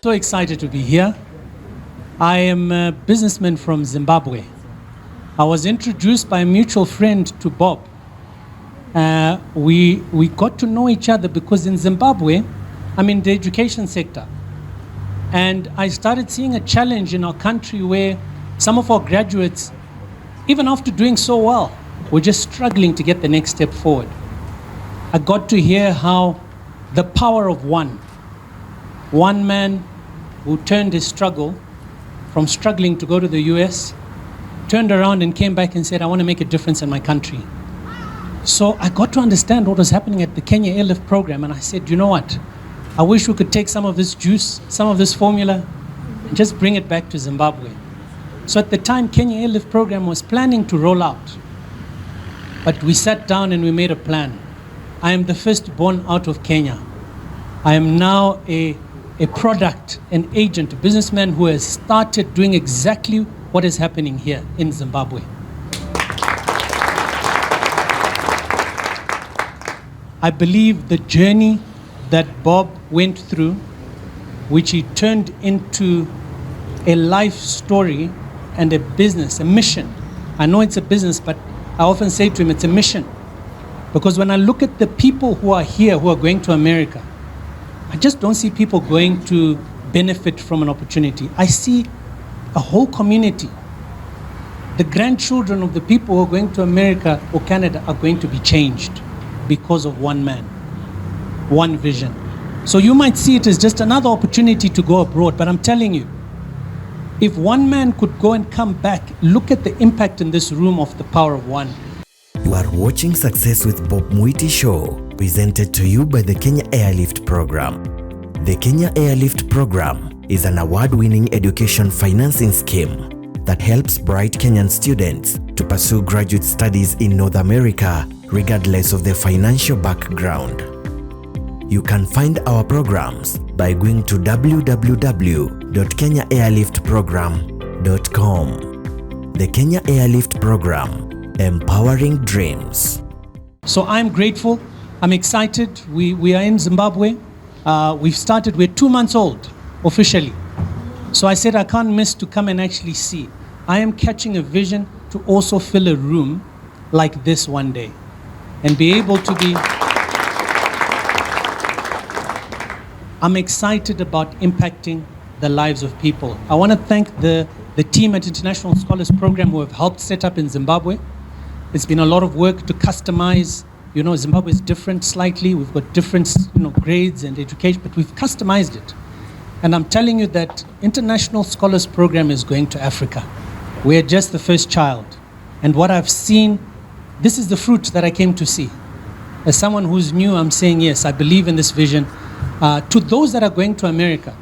So excited to be here. I am a businessman from Zimbabwe. I was introduced by a mutual friend to Bob. We got to know each other because in Zimbabwe, I'm in the education sector. And I started seeing a challenge in our country where some of our graduates, even after doing so well, were just struggling to get the next step forward. I got to hear how the power of one man who turned his struggle from struggling to go to the US, turned around and came back and said, I want to make a difference in my country. So I got to understand what was happening at the Kenya Airlift program, and I said, you know what? I wish we could take some of this juice, some of this formula, and just bring it back to Zimbabwe. So at the time, Kenya Airlift program was planning to roll out. But we sat down and we made a plan. I am the first born out of Kenya. I am now a product, an agent, a businessman who has started doing exactly what is happening here in Zimbabwe. I believe the journey that Bob went through, which he turned into a life story and a business, a mission. I know it's a business, but I often say to him, it's a mission. Because when I look at the people who are here, who are going to America, I just don't see people going to benefit from an opportunity. I see a whole community. The grandchildren of the people who are going to America or Canada are going to be changed because of one man, one vision. So you might see it as just another opportunity to go abroad, but I'm telling you, if one man could go and come back, look at the impact in this room of the power of one. You are watching Success with Bob Mwiti Show, presented to you by the Kenya Airlift Program. The Kenya Airlift Program is an award-winning education financing scheme that helps bright Kenyan students to pursue graduate studies in North America, regardless of their financial background. You can find our programs by going to www.kenyaairliftprogram.com. The Kenya Airlift Program, empowering dreams. So I'm grateful. I'm excited. We are in Zimbabwe. We've started. We're 2 months old officially. So I said I can't miss to come and actually see. I am catching a vision to also fill a room like this one day and be able to be. I'm excited about impacting the lives of people. I want to thank the team at International Scholars Program who have helped set up in Zimbabwe. It's been a lot of work to customize. You know, Zimbabwe is different slightly. We've got different, grades and education, but we've customized it. And I'm telling you that International Scholars Program is going to Africa. We're just the first child. And what I've seen, this is the fruit that I came to see. As someone who's new, I'm saying, yes, I believe in this vision. To those that are going to America,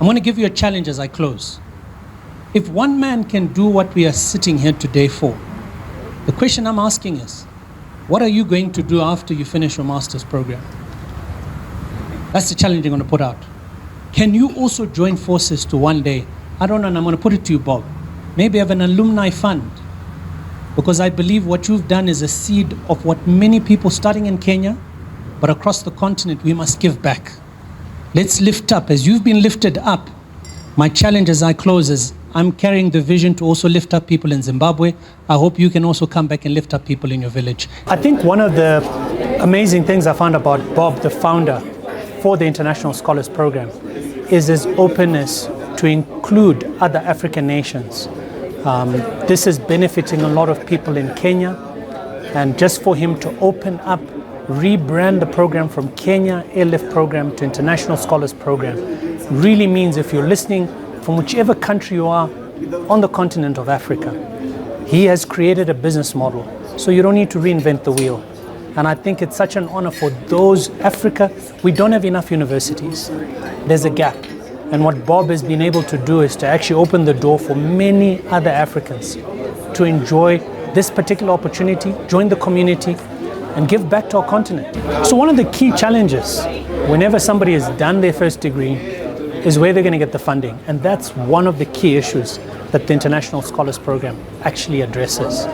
I'm going to give you a challenge as I close. If one man can do what we are sitting here today for, the question I'm asking is, what are you going to do after you finish your master's program? That's the challenge I'm going to put out. Can you also join forces to one day, I don't know, and I'm going to put it to you, Bob, maybe have an alumni fund? Because I believe what you've done is a seed of what many people starting in Kenya, but across the continent, we must give back. Let's lift up. As you've been lifted up, my challenge as I close is I'm carrying the vision to also lift up people in Zimbabwe. I hope you can also come back and lift up people in your village. I think one of the amazing things I found about Bob, the founder for the International Scholars Program, is his openness to include other African nations. This is benefiting a lot of people in Kenya, and just for him to open up, rebrand the program from Kenya Airlift Program to International Scholars Program really means if you're listening from whichever country you are on the continent of Africa, he has created a business model, so you don't need to reinvent the wheel. And I think it's such an honor for those Africa. We don't have enough universities. There's a gap. And what Bob has been able to do is to actually open the door for many other Africans to enjoy this particular opportunity, join the community, and give back to our continent. So one of the key challenges whenever somebody has done their first degree is where they're going to get the funding. And that's one of the key issues that the International Scholars Program actually addresses.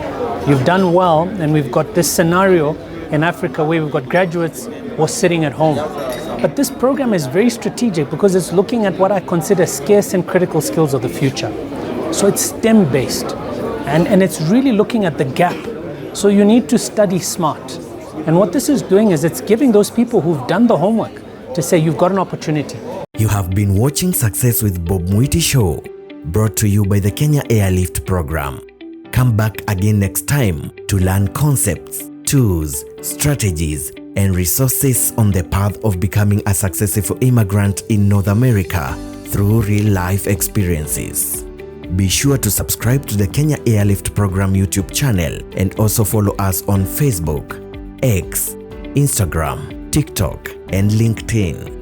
You've done well, and we've got this scenario in Africa where we've got graduates who are sitting at home. But this program is very strategic because it's looking at what I consider scarce and critical skills of the future. So it's STEM based, and it's really looking at the gap. So you need to study smart. And what this is doing is it's giving those people who've done the homework to say you've got an opportunity. You have been watching Success with Bob Mwiti Show, brought to you by the Kenya Airlift program. Come back again next time to learn concepts, tools, strategies, and resources on the path of becoming a successful immigrant in North America through real-life experiences. Be sure to subscribe to the Kenya Airlift program YouTube channel and also follow us on Facebook, X, Instagram, TikTok, and LinkedIn.